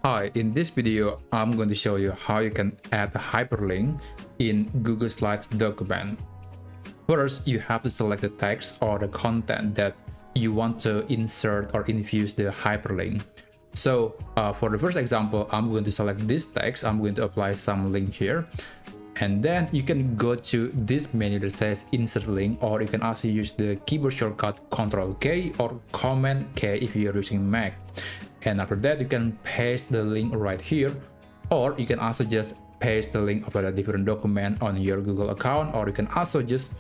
Hi, in this video, I'm going to show you how you can add a hyperlink in Google Slides document. First, you have to select the text or the content that you want to insert or infuse the hyperlink. So for the first example, I'm going to select this text. I'm going to apply some link here. And then you can go to this menu that says insert link, or you can also use the keyboard shortcut Ctrl K or Command K if you're using Mac. And after that, you can paste the link right here, or you can also just paste the link of a different document on your Google account, or you can also just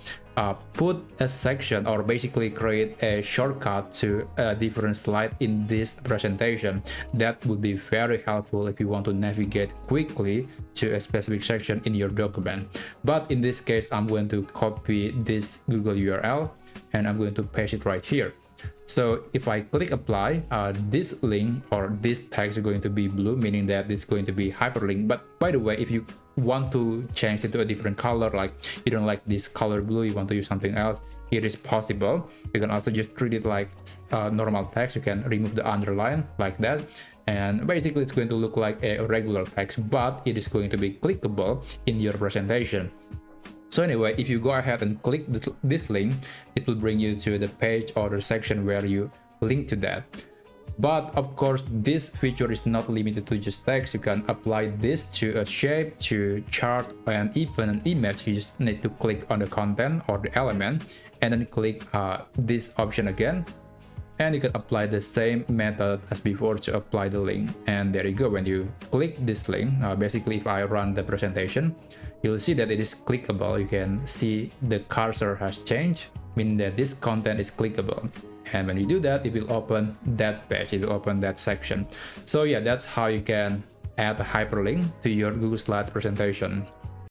put a section or basically create a shortcut to a different slide in this presentation. That would be very helpful if you want to navigate quickly to a specific section in your document. But in this case, I'm going to copy this Google URL and I'm going to paste it right here. So if I click apply, this link or this text is going to be blue, meaning that it's going to be hyperlink. But by the way, if you want to change it to a different color, like you don't like this color blue, you want to use something else, it is possible. You can also just treat it like normal text. You can remove the underline like that, and basically it's going to look like a regular text, but it is going to be clickable in your presentation. So anyway, if you go ahead and click this link, it will bring you to the page or the section where you link to that. But of course, this feature is not limited to just text. You can apply this to a shape, to chart, and even an image. You just need to click on the content or the element and then click this option again. And you can apply the same method as before to apply the link. And there you go. When you click this link, basically if I run the presentation, you'll see that it is clickable. You can see the cursor has changed, meaning that this content is clickable. And when you do that, it will open that page, it will open that section. So yeah, that's how you can add a hyperlink to your Google Slides presentation.